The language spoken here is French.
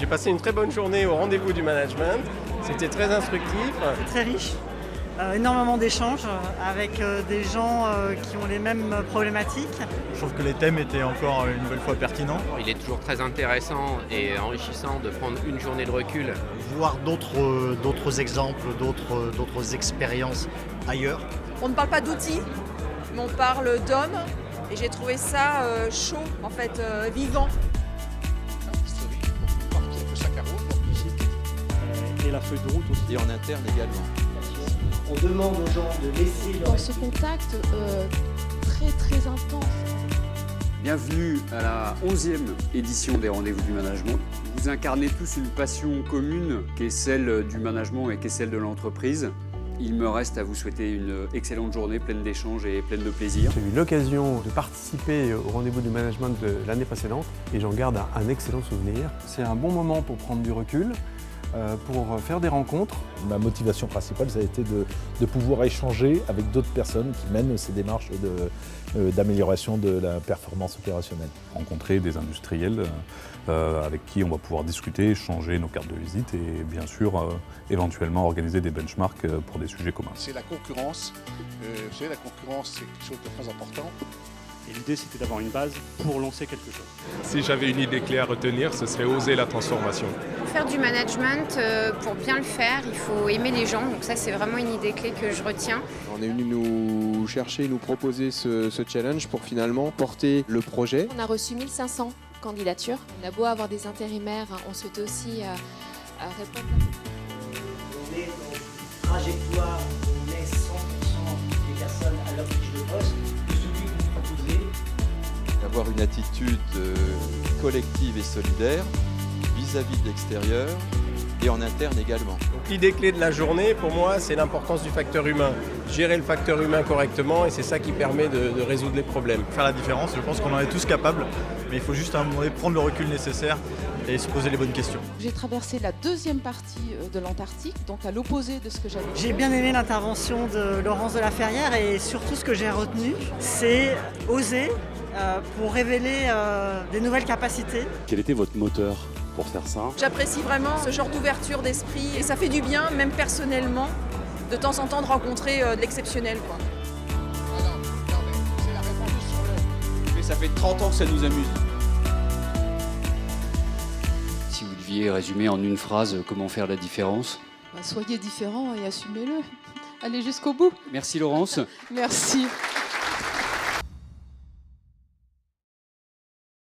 passé une très bonne journée au rendez-vous du management. C'était très instructif. C'est très riche. Énormément d'échanges avec des gens qui ont les mêmes problématiques. Je trouve que les thèmes étaient encore une nouvelle fois pertinents. Il est toujours très intéressant et enrichissant de prendre une journée de recul. Voir d'autres exemples, d'autres expériences ailleurs. On ne parle pas d'outils, mais on parle d'hommes. Et j'ai trouvé ça chaud, en fait, vivant. Et la feuille de route aussi. Et en interne également. On demande aux gens de laisser dans ce contact très intense. Bienvenue à la 11e édition des Rendez-vous du Management. Vous incarnez tous une passion commune qui est celle du management et qui est celle de l'entreprise. Il me reste à vous souhaiter une excellente journée pleine d'échanges et pleine de plaisir. J'ai eu l'occasion de participer au Rendez-vous du Management de l'année précédente et j'en garde un excellent souvenir. C'est un bon moment pour prendre du recul, pour faire des rencontres. Ma motivation principale, ça a été de pouvoir échanger avec d'autres personnes qui mènent ces démarches d'amélioration de la performance opérationnelle. Rencontrer des industriels avec qui on va pouvoir discuter, échanger nos cartes de visite et bien sûr éventuellement organiser des benchmarks pour des sujets communs. C'est la concurrence. Vous savez, la concurrence, c'est quelque chose de très important. Et l'idée, c'était d'avoir une base pour lancer quelque chose. Si j'avais une idée clé à retenir, ce serait oser la transformation. Pour faire du management, pour bien le faire, il faut aimer les gens. Donc ça, c'est vraiment une idée clé que je retiens. On est venu nous chercher, nous proposer ce challenge pour finalement porter le projet. On a reçu 1500 candidatures. On a beau avoir des intérimaires, on souhaite aussi répondre. On est dans une trajectoire où on met 100% des personnes à leur fiche de poste. Avoir une attitude collective et solidaire vis-à-vis de l'extérieur et en interne également. Donc, l'idée clé de la journée, pour moi, c'est l'importance du facteur humain. Gérer le facteur humain correctement et c'est ça qui permet de résoudre les problèmes. Faire la différence, je pense qu'on en est tous capables, mais il faut juste à un moment donné prendre le recul nécessaire et se poser les bonnes questions. J'ai traversé la deuxième partie de l'Antarctique, donc à l'opposé de ce que j'avais. J'ai bien aimé l'intervention de Laurence de la Ferrière et surtout ce que j'ai retenu, c'est oser pour révéler des nouvelles capacités. Quel était votre moteur pour faire ça? J'apprécie vraiment ce genre d'ouverture d'esprit et ça fait du bien, même personnellement, de temps en temps de rencontrer de l'exceptionnel, quoi. C'est la réponse sur le... Mais ça fait 30 ans que ça nous amuse. Si vous deviez résumer en une phrase comment faire la différence. Soyez différents et assumez-le. Allez jusqu'au bout. Merci Laurence. Merci.